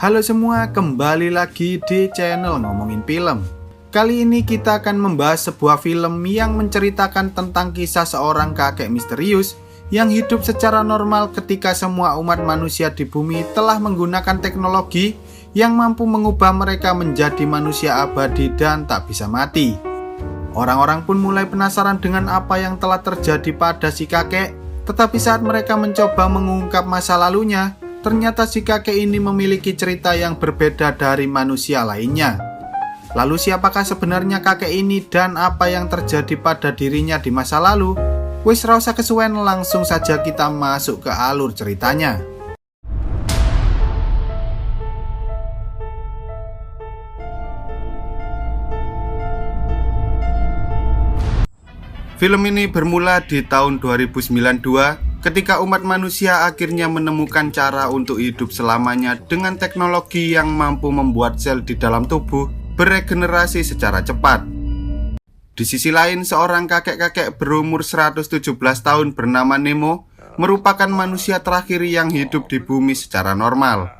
Halo semua, kembali lagi di channel Ngomongin Film. Kali ini kita akan membahas sebuah film yang menceritakan tentang kisah seorang kakek misterius yang hidup secara normal ketika semua umat manusia di bumi telah menggunakan teknologi yang mampu mengubah mereka menjadi manusia abadi dan tak bisa mati. Orang-orang pun mulai penasaran dengan apa yang telah terjadi pada si kakek, tetapi saat mereka mencoba mengungkap masa lalunya, ternyata si kakek ini memiliki cerita yang berbeda dari manusia lainnya. Lalu siapakah sebenarnya kakek ini dan apa yang terjadi pada dirinya di masa lalu? Wis ra usah kesuwen, langsung saja kita masuk ke alur ceritanya. Film ini bermula di tahun 2092 ketika umat manusia akhirnya menemukan cara untuk hidup selamanya dengan teknologi yang mampu membuat sel di dalam tubuh beregenerasi secara cepat. Di sisi lain, seorang kakek-kakek berumur 117 tahun bernama Nemo merupakan manusia terakhir yang hidup di bumi secara normal.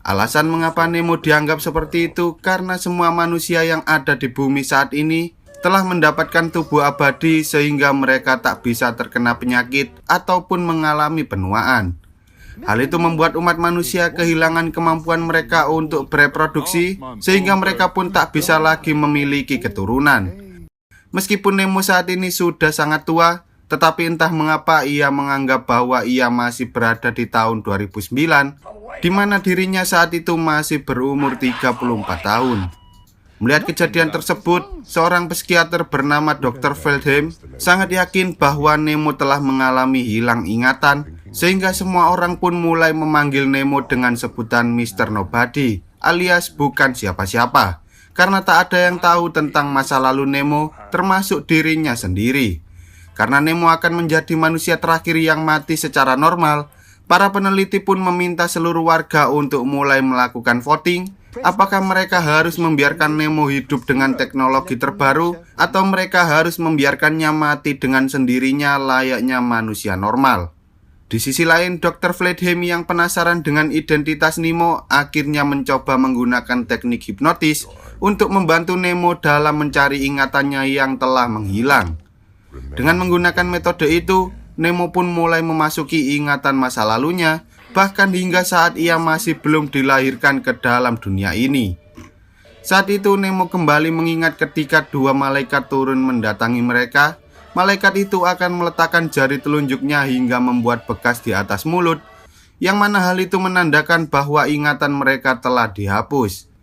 Alasan mengapa Nemo dianggap seperti itu karena semua manusia yang ada di bumi saat ini telah mendapatkan tubuh abadi sehingga mereka tak bisa terkena penyakit ataupun mengalami penuaan. Hal itu membuat umat manusia kehilangan kemampuan mereka untuk bereproduksi sehingga mereka pun tak bisa lagi memiliki keturunan. Meskipun Nemo saat ini sudah sangat tua, tetapi entah mengapa ia menganggap bahwa ia masih berada di tahun 2009, di mana dirinya saat itu masih berumur 34 tahun. Melihat kejadian tersebut, seorang psikiater bernama Dr. Feldheim sangat yakin bahwa Nemo telah mengalami hilang ingatan, sehingga semua orang pun mulai memanggil Nemo dengan sebutan Mr. Nobody, alias bukan siapa-siapa, karena tak ada yang tahu tentang masa lalu Nemo, termasuk dirinya sendiri. Karena Nemo akan menjadi manusia terakhir yang mati secara normal, para peneliti pun meminta seluruh warga untuk mulai melakukan voting. Apakah mereka harus membiarkan Nemo hidup dengan teknologi terbaru atau mereka harus membiarkannya mati dengan sendirinya layaknya manusia normal? Di sisi lain, Dr. Feldheim yang penasaran dengan identitas Nemo akhirnya mencoba menggunakan teknik hipnotis untuk membantu Nemo dalam mencari ingatannya yang telah menghilang. Dengan menggunakan metode itu, Nemo pun mulai memasuki ingatan masa lalunya, bahkan hingga saat ia masih belum dilahirkan ke dalam dunia ini. Saat itu Nemo kembali mengingat ketika dua malaikat turun mendatangi mereka. Malaikat itu akan meletakkan jari telunjuknya hingga membuat bekas di atas mulut, yang mana hal itu menandakan bahwa ingatan mereka telah dihapus.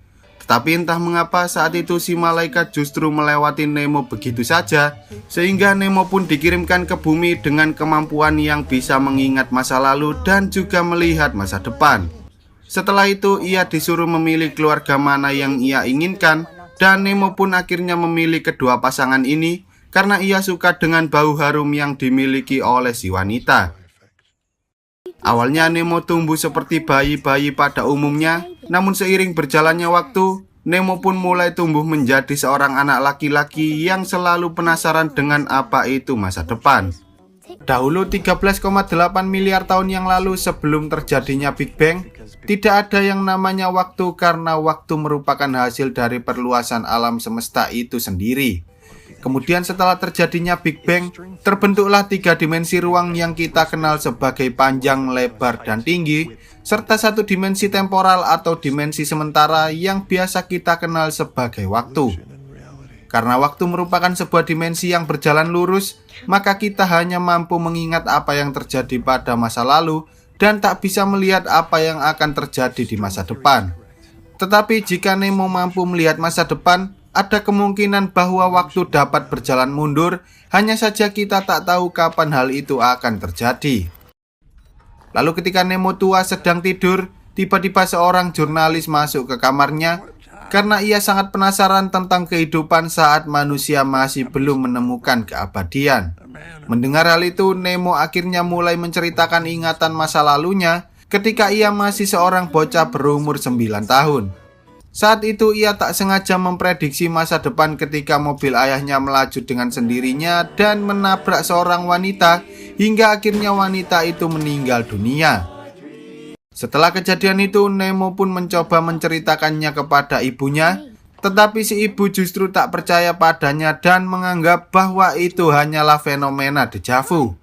Tetapi entah mengapa saat itu si malaikat justru melewati Nemo begitu saja, sehingga Nemo pun dikirimkan ke bumi dengan kemampuan yang bisa mengingat masa lalu dan juga melihat masa depan. Setelah itu ia disuruh memilih keluarga mana yang ia inginkan, dan Nemo pun akhirnya memilih kedua pasangan ini karena ia suka dengan bau harum yang dimiliki oleh si wanita. Awalnya Nemo tumbuh seperti bayi-bayi pada umumnya, namun seiring berjalannya waktu, Nemo pun mulai tumbuh menjadi seorang anak laki-laki yang selalu penasaran dengan apa itu masa depan. Dahulu 13,8 miliar tahun yang lalu sebelum terjadinya Big Bang, tidak ada yang namanya waktu karena waktu merupakan hasil dari perluasan alam semesta itu sendiri. Kemudian setelah terjadinya Big Bang, terbentuklah 3 dimensi ruang yang kita kenal sebagai panjang, lebar, dan tinggi, serta 1 dimensi temporal atau dimensi sementara yang biasa kita kenal sebagai waktu. Karena waktu merupakan sebuah dimensi yang berjalan lurus, maka kita hanya mampu mengingat apa yang terjadi pada masa lalu dan tak bisa melihat apa yang akan terjadi di masa depan. Tetapi jika Nemo mampu melihat masa depan, ada kemungkinan bahwa waktu dapat berjalan mundur, hanya saja kita tak tahu kapan hal itu akan terjadi. Lalu ketika Nemo tua sedang tidur, tiba-tiba seorang jurnalis masuk ke kamarnya karena ia sangat penasaran tentang kehidupan saat manusia masih belum menemukan keabadian. Mendengar hal itu, Nemo akhirnya mulai menceritakan ingatan masa lalunya ketika ia masih seorang bocah berumur 9 tahun. Saat itu ia tak sengaja memprediksi masa depan ketika mobil ayahnya melaju dengan sendirinya dan menabrak seorang wanita hingga akhirnya wanita itu meninggal dunia. Setelah kejadian itu, Nemo pun mencoba menceritakannya kepada ibunya, tetapi si ibu justru tak percaya padanya dan menganggap bahwa itu hanyalah fenomena deja vu.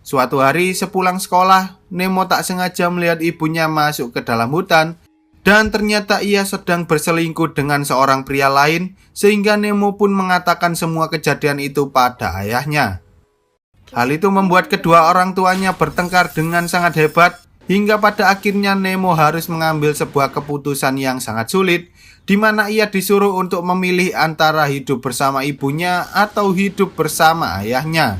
Suatu hari sepulang sekolah, Nemo tak sengaja melihat ibunya masuk ke dalam hutan dan ternyata ia sedang berselingkuh dengan seorang pria lain, sehingga Nemo pun mengatakan semua kejadian itu pada ayahnya. Hal itu membuat kedua orang tuanya bertengkar dengan sangat hebat, hingga pada akhirnya Nemo harus mengambil sebuah keputusan yang sangat sulit, di mana ia disuruh untuk memilih antara hidup bersama ibunya atau hidup bersama ayahnya.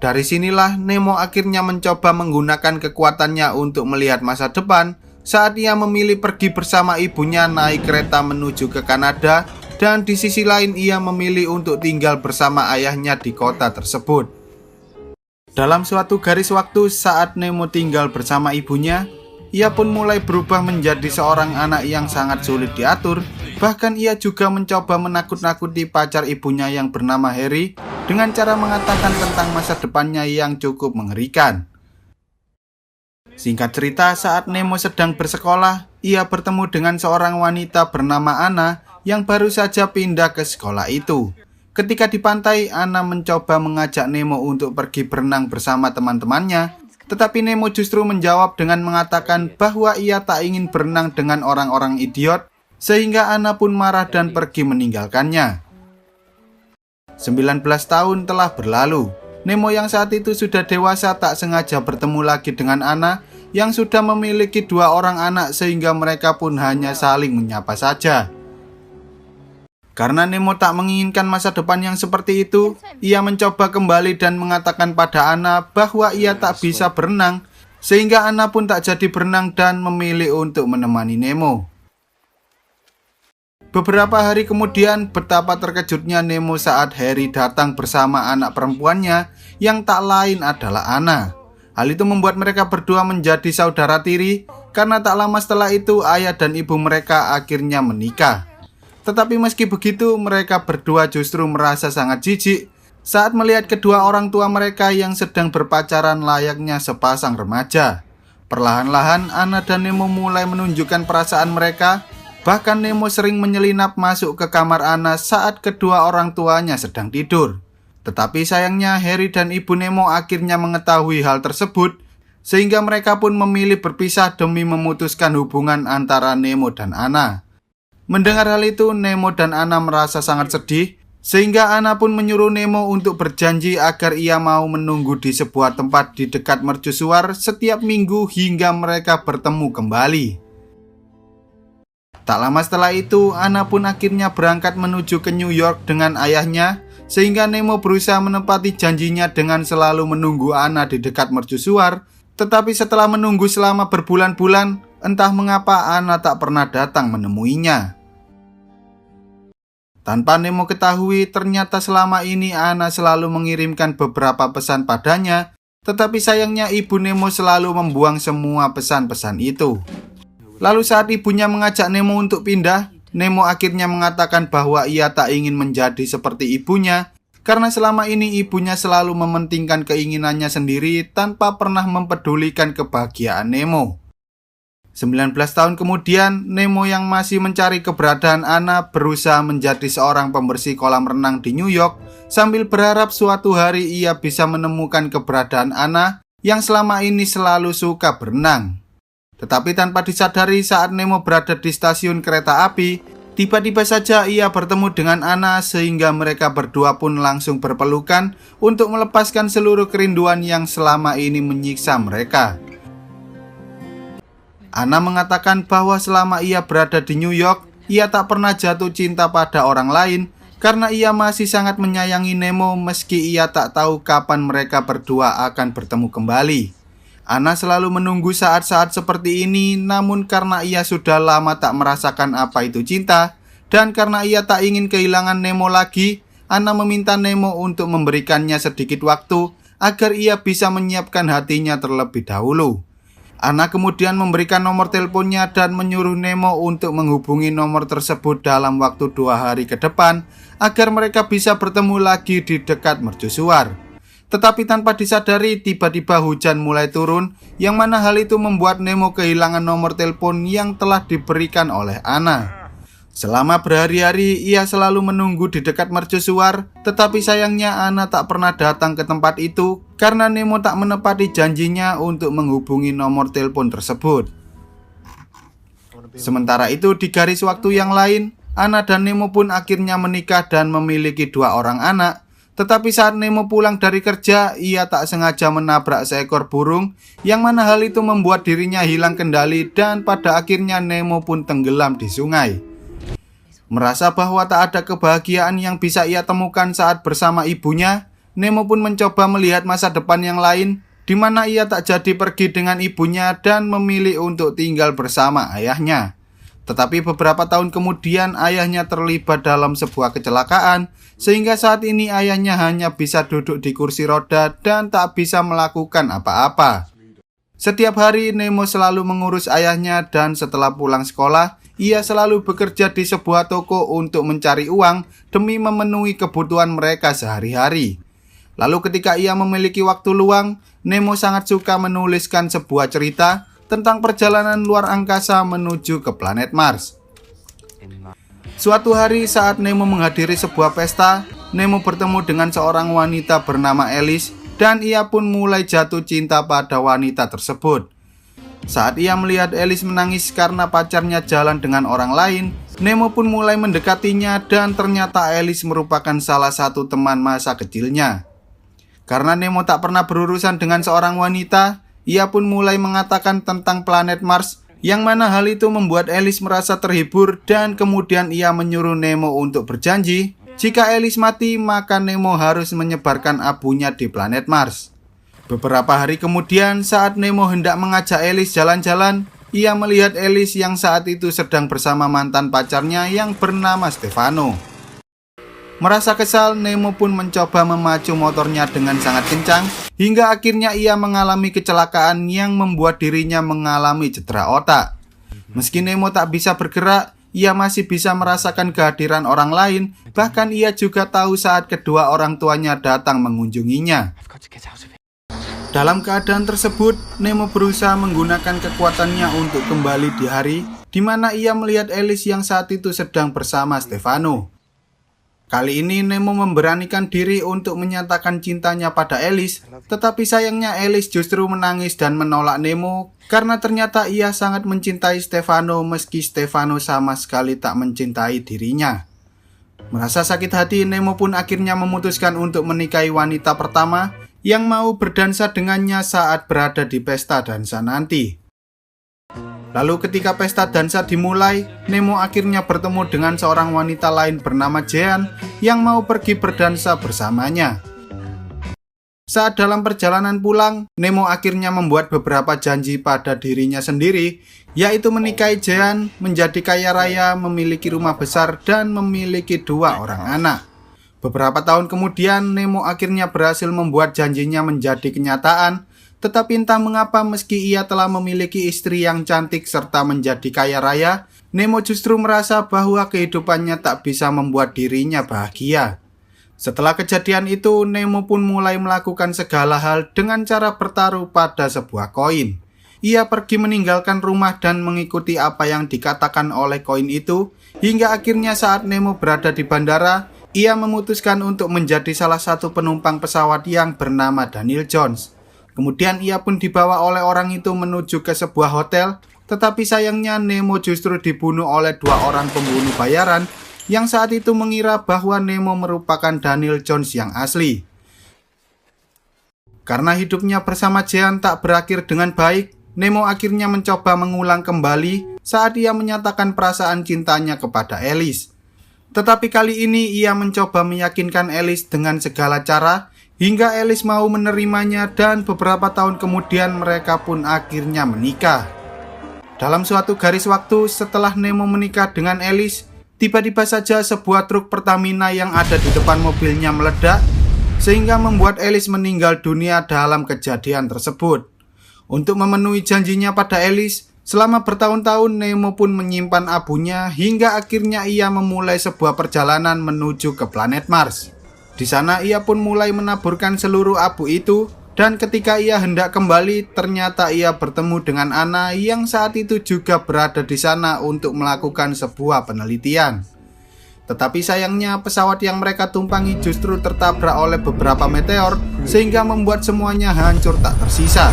Dari sinilah Nemo akhirnya mencoba menggunakan kekuatannya untuk melihat masa depan saat ia memilih pergi bersama ibunya naik kereta menuju ke Kanada, dan di sisi lain ia memilih untuk tinggal bersama ayahnya di kota tersebut. Dalam suatu garis waktu saat Nemo tinggal bersama ibunya, ia pun mulai berubah menjadi seorang anak yang sangat sulit diatur. Bahkan ia juga mencoba menakut-nakuti pacar ibunya yang bernama Harry dengan cara mengatakan tentang masa depannya yang cukup mengerikan. Singkat cerita, saat Nemo sedang bersekolah, ia bertemu dengan seorang wanita bernama Anna yang baru saja pindah ke sekolah itu. Ketika di pantai, Anna mencoba mengajak Nemo untuk pergi berenang bersama teman-temannya, tetapi Nemo justru menjawab dengan mengatakan bahwa ia tak ingin berenang dengan orang-orang idiot, sehingga Anna pun marah dan pergi meninggalkannya. 19 tahun telah berlalu. Nemo yang saat itu sudah dewasa tak sengaja bertemu lagi dengan Anna yang sudah memiliki 2 orang anak, sehingga mereka pun hanya saling menyapa saja. Karena Nemo tak menginginkan masa depan yang seperti itu, ia mencoba kembali dan mengatakan pada Anna bahwa ia tak bisa berenang, sehingga Anna pun tak jadi berenang dan memilih untuk menemani Nemo. Beberapa hari kemudian, betapa terkejutnya Nemo saat Harry datang bersama anak perempuannya yang tak lain adalah Anna. Hal itu membuat mereka berdua menjadi saudara tiri, karena tak lama setelah itu ayah dan ibu mereka akhirnya menikah. Tetapi meski begitu, mereka berdua justru merasa sangat jijik saat melihat kedua orang tua mereka yang sedang berpacaran layaknya sepasang remaja. Perlahan-lahan, Anna dan Nemo mulai menunjukkan perasaan mereka. Bahkan Nemo sering menyelinap masuk ke kamar Anna saat kedua orang tuanya sedang tidur. Tetapi sayangnya, Harry dan ibu Nemo akhirnya mengetahui hal tersebut, sehingga mereka pun memilih berpisah demi memutuskan hubungan antara Nemo dan Anna. Mendengar hal itu, Nemo dan Anna merasa sangat sedih, sehingga Anna pun menyuruh Nemo untuk berjanji agar ia mau menunggu di sebuah tempat di dekat mercusuar setiap minggu hingga mereka bertemu kembali. Tak lama setelah itu, Anna pun akhirnya berangkat menuju ke New York dengan ayahnya, sehingga Nemo berusaha menepati janjinya dengan selalu menunggu Anna di dekat mercusuar. Tetapi setelah menunggu selama berbulan-bulan, entah mengapa Anna tak pernah datang menemuinya. Tanpa Nemo ketahui, ternyata selama ini Anna selalu mengirimkan beberapa pesan padanya, tetapi sayangnya ibu Nemo selalu membuang semua pesan-pesan itu. Lalu saat ibunya mengajak Nemo untuk pindah, Nemo akhirnya mengatakan bahwa ia tak ingin menjadi seperti ibunya, karena selama ini ibunya selalu mementingkan keinginannya sendiri tanpa pernah mempedulikan kebahagiaan Nemo. 19 tahun kemudian, Nemo yang masih mencari keberadaan Anna berusaha menjadi seorang pembersih kolam renang di New York, sambil berharap suatu hari ia bisa menemukan keberadaan Anna yang selama ini selalu suka berenang. Tetapi tanpa disadari, saat Nemo berada di stasiun kereta api, tiba-tiba saja ia bertemu dengan Anna, sehingga mereka berdua pun langsung berpelukan untuk melepaskan seluruh kerinduan yang selama ini menyiksa mereka. Anna mengatakan bahwa selama ia berada di New York, ia tak pernah jatuh cinta pada orang lain karena ia masih sangat menyayangi Nemo meski ia tak tahu kapan mereka berdua akan bertemu kembali. Anna selalu menunggu saat-saat seperti ini, namun karena ia sudah lama tak merasakan apa itu cinta, dan karena ia tak ingin kehilangan Nemo lagi, Anna meminta Nemo untuk memberikannya sedikit waktu agar ia bisa menyiapkan hatinya terlebih dahulu. Anna kemudian memberikan nomor teleponnya dan menyuruh Nemo untuk menghubungi nomor tersebut dalam waktu 2 hari ke depan agar mereka bisa bertemu lagi di dekat mercusuar. Tetapi tanpa disadari, tiba-tiba hujan mulai turun, yang mana hal itu membuat Nemo kehilangan nomor telepon yang telah diberikan oleh Anna. Selama berhari-hari ia selalu menunggu di dekat mercusuar, tetapi sayangnya Anna tak pernah datang ke tempat itu karena Nemo tak menepati janjinya untuk menghubungi nomor telepon tersebut. Sementara itu di garis waktu yang lain, Anna dan Nemo pun akhirnya menikah dan memiliki 2 orang anak. Tetapi saat Nemo pulang dari kerja, ia tak sengaja menabrak seekor burung, yang mana hal itu membuat dirinya hilang kendali dan pada akhirnya Nemo pun tenggelam di sungai. Merasa bahwa tak ada kebahagiaan yang bisa ia temukan saat bersama ibunya, Nemo pun mencoba melihat masa depan yang lain, di mana ia tak jadi pergi dengan ibunya dan memilih untuk tinggal bersama ayahnya. Tetapi beberapa tahun kemudian ayahnya terlibat dalam sebuah kecelakaan, sehingga saat ini ayahnya hanya bisa duduk di kursi roda dan tak bisa melakukan apa-apa. Setiap hari Nemo selalu mengurus ayahnya dan setelah pulang sekolah, ia selalu bekerja di sebuah toko untuk mencari uang demi memenuhi kebutuhan mereka sehari-hari. Lalu ketika ia memiliki waktu luang, Nemo sangat suka menuliskan sebuah cerita tentang perjalanan luar angkasa menuju ke planet Mars. Suatu hari saat Nemo menghadiri sebuah pesta, Nemo bertemu dengan seorang wanita bernama Alice dan ia pun mulai jatuh cinta pada wanita tersebut. Saat ia melihat Alice menangis karena pacarnya jalan dengan orang lain, Nemo pun mulai mendekatinya dan ternyata Alice merupakan salah satu teman masa kecilnya. Karena Nemo tak pernah berurusan dengan seorang wanita, ia pun mulai mengatakan tentang planet Mars, yang mana hal itu membuat Alice merasa terhibur dan kemudian ia menyuruh Nemo untuk berjanji, jika Alice mati maka Nemo harus menyebarkan abunya di planet Mars. Beberapa hari kemudian saat Nemo hendak mengajak Alice jalan-jalan, ia melihat Alice yang saat itu sedang bersama mantan pacarnya yang bernama Stefano. Merasa kesal, Nemo pun mencoba memacu motornya dengan sangat kencang, hingga akhirnya ia mengalami kecelakaan yang membuat dirinya mengalami cedera otak. Meski Nemo tak bisa bergerak, ia masih bisa merasakan kehadiran orang lain, bahkan ia juga tahu saat kedua orang tuanya datang mengunjunginya. Dalam keadaan tersebut, Nemo berusaha menggunakan kekuatannya untuk kembali di hari di mana ia melihat Alice yang saat itu sedang bersama Stefano. Kali ini Nemo memberanikan diri untuk menyatakan cintanya pada Alice, tetapi sayangnya Alice justru menangis dan menolak Nemo karena ternyata ia sangat mencintai Stefano meski Stefano sama sekali tak mencintai dirinya. Merasa sakit hati, Nemo pun akhirnya memutuskan untuk menikahi wanita pertama yang mau berdansa dengannya saat berada di pesta dansa nanti. Lalu ketika pesta dansa dimulai, Nemo akhirnya bertemu dengan seorang wanita lain bernama Jean yang mau pergi berdansa bersamanya. Saat dalam perjalanan pulang, Nemo akhirnya membuat beberapa janji pada dirinya sendiri, yaitu menikahi Jean, menjadi kaya raya, memiliki rumah besar, dan memiliki 2 orang anak. Beberapa tahun kemudian, Nemo akhirnya berhasil membuat janjinya menjadi kenyataan, tetapi entah mengapa meski ia telah memiliki istri yang cantik serta menjadi kaya raya, Nemo justru merasa bahwa kehidupannya tak bisa membuat dirinya bahagia. Setelah kejadian itu, Nemo pun mulai melakukan segala hal dengan cara bertaruh pada sebuah koin. Ia pergi meninggalkan rumah dan mengikuti apa yang dikatakan oleh koin itu, hingga akhirnya saat Nemo berada di bandara, ia memutuskan untuk menjadi salah satu penumpang pesawat yang bernama Daniel Jones. Kemudian ia pun dibawa oleh orang itu menuju ke sebuah hotel, tetapi sayangnya Nemo justru dibunuh oleh 2 orang pembunuh bayaran yang saat itu mengira bahwa Nemo merupakan Daniel Jones yang asli. Karena hidupnya bersama Jean tak berakhir dengan baik, Nemo akhirnya mencoba mengulang kembali saat ia menyatakan perasaan cintanya kepada Alice. Tetapi kali ini ia mencoba meyakinkan Alice dengan segala cara, hingga Alice mau menerimanya dan beberapa tahun kemudian mereka pun akhirnya menikah. Dalam suatu garis waktu setelah Nemo menikah dengan Alice, tiba-tiba saja sebuah truk Pertamina yang ada di depan mobilnya meledak, sehingga membuat Alice meninggal dunia dalam kejadian tersebut. Untuk memenuhi janjinya pada Alice, selama bertahun-tahun Nemo pun menyimpan abunya hingga akhirnya ia memulai sebuah perjalanan menuju ke planet Mars. Di sana ia pun mulai menaburkan seluruh abu itu, dan ketika ia hendak kembali, ternyata ia bertemu dengan Anna yang saat itu juga berada di sana untuk melakukan sebuah penelitian. Tetapi sayangnya pesawat yang mereka tumpangi justru tertabrak oleh beberapa meteor sehingga membuat semuanya hancur tak tersisa.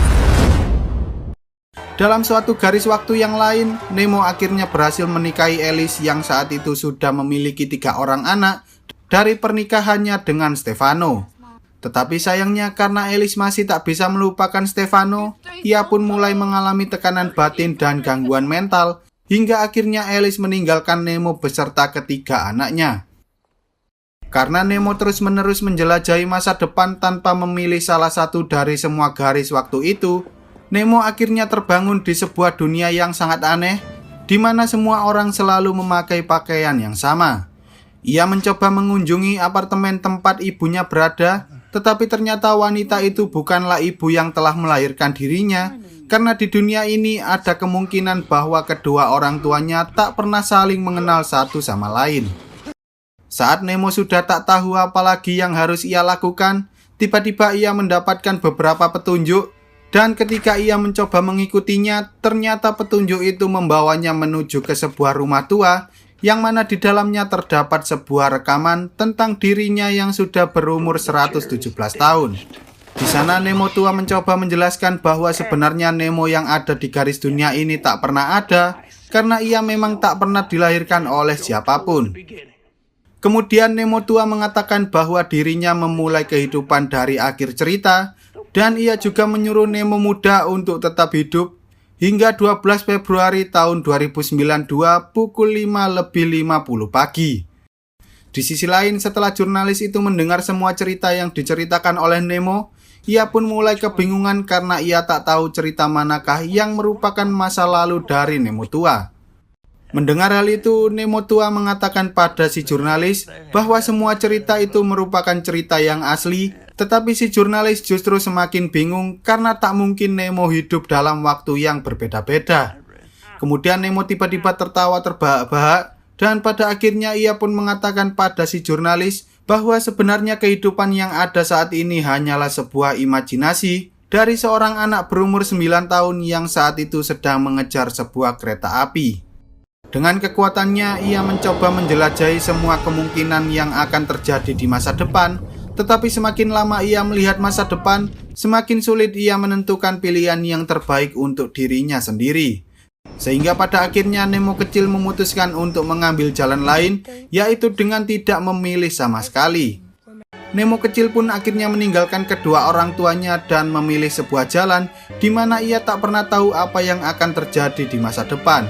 Dalam suatu garis waktu yang lain, Nemo akhirnya berhasil menikahi Alice yang saat itu sudah memiliki 3 orang anak dari pernikahannya dengan Stefano. Tetapi sayangnya karena Alice masih tak bisa melupakan Stefano, ia pun mulai mengalami tekanan batin dan gangguan mental, hingga akhirnya Alice meninggalkan Nemo beserta ketiga anaknya. Karena Nemo terus-menerus menjelajahi masa depan tanpa memilih salah satu dari semua garis waktu itu, Nemo akhirnya terbangun di sebuah dunia yang sangat aneh, di mana semua orang selalu memakai pakaian yang sama. Ia mencoba mengunjungi apartemen tempat ibunya berada, tetapi ternyata wanita itu bukanlah ibu yang telah melahirkan dirinya, karena di dunia ini ada kemungkinan bahwa kedua orang tuanya tak pernah saling mengenal satu sama lain. Saat Nemo sudah tak tahu apa lagi yang harus ia lakukan, tiba-tiba ia mendapatkan beberapa petunjuk, dan ketika ia mencoba mengikutinya, ternyata petunjuk itu membawanya menuju ke sebuah rumah tua, yang mana di dalamnya terdapat sebuah rekaman tentang dirinya yang sudah berumur 117 tahun. Di sana Nemo tua mencoba menjelaskan bahwa sebenarnya Nemo yang ada di garis dunia ini tak pernah ada, karena ia memang tak pernah dilahirkan oleh siapapun. Kemudian Nemo tua mengatakan bahwa dirinya memulai kehidupan dari akhir cerita, dan ia juga menyuruh Nemo muda untuk tetap hidup, hingga 12 Februari tahun 2092 pukul 5:50 pagi. Di sisi lain, setelah jurnalis itu mendengar semua cerita yang diceritakan oleh Nemo, ia pun mulai kebingungan karena ia tak tahu cerita manakah yang merupakan masa lalu dari Nemo tua. Mendengar hal itu, Nemo tua mengatakan pada si jurnalis bahwa semua cerita itu merupakan cerita yang asli, tetapi si jurnalis justru semakin bingung karena tak mungkin Nemo hidup dalam waktu yang berbeda-beda. Kemudian Nemo tiba-tiba tertawa terbahak-bahak, dan pada akhirnya ia pun mengatakan pada si jurnalis bahwa sebenarnya kehidupan yang ada saat ini hanyalah sebuah imajinasi dari seorang anak berumur 9 tahun yang saat itu sedang mengejar sebuah kereta api. Dengan kekuatannya, ia mencoba menjelajahi semua kemungkinan yang akan terjadi di masa depan, tetapi semakin lama ia melihat masa depan, semakin sulit ia menentukan pilihan yang terbaik untuk dirinya sendiri. Sehingga pada akhirnya Nemo kecil memutuskan untuk mengambil jalan lain, yaitu dengan tidak memilih sama sekali. Nemo kecil pun akhirnya meninggalkan kedua orang tuanya dan memilih sebuah jalan di mana ia tak pernah tahu apa yang akan terjadi di masa depan.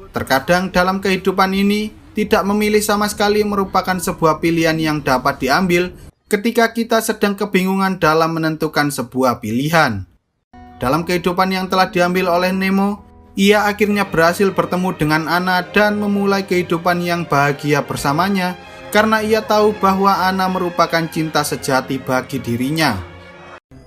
Terkadang dalam kehidupan ini, tidak memilih sama sekali merupakan sebuah pilihan yang dapat diambil ketika kita sedang kebingungan dalam menentukan sebuah pilihan. Dalam kehidupan yang telah diambil oleh Nemo, ia akhirnya berhasil bertemu dengan Anna dan memulai kehidupan yang bahagia bersamanya karena ia tahu bahwa Anna merupakan cinta sejati bagi dirinya.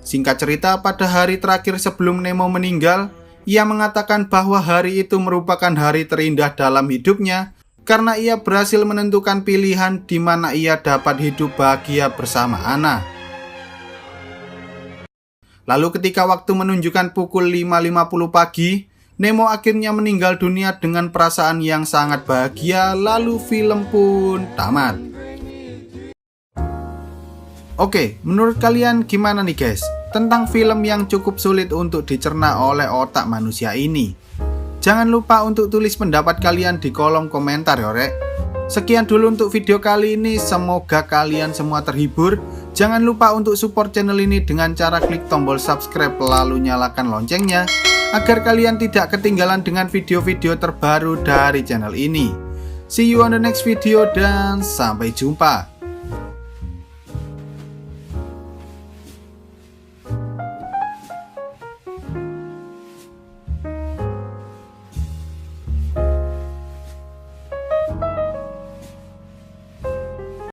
Singkat cerita, pada hari terakhir sebelum Nemo meninggal, ia mengatakan bahwa hari itu merupakan hari terindah dalam hidupnya karena ia berhasil menentukan pilihan di mana ia dapat hidup bahagia bersama Anna. Lalu ketika waktu menunjukkan pukul 5:50 pagi, Nemo akhirnya meninggal dunia dengan perasaan yang sangat bahagia, lalu film pun tamat. Oke, menurut kalian gimana nih guys tentang film yang cukup sulit untuk dicerna oleh otak manusia ini? Jangan lupa untuk tulis pendapat kalian di kolom komentar ya rek. Sekian dulu untuk video kali ini, semoga kalian semua terhibur. Jangan lupa untuk support channel ini dengan cara klik tombol subscribe lalu nyalakan loncengnya agar kalian tidak ketinggalan dengan video-video terbaru dari channel ini. See you on the next video dan sampai jumpa.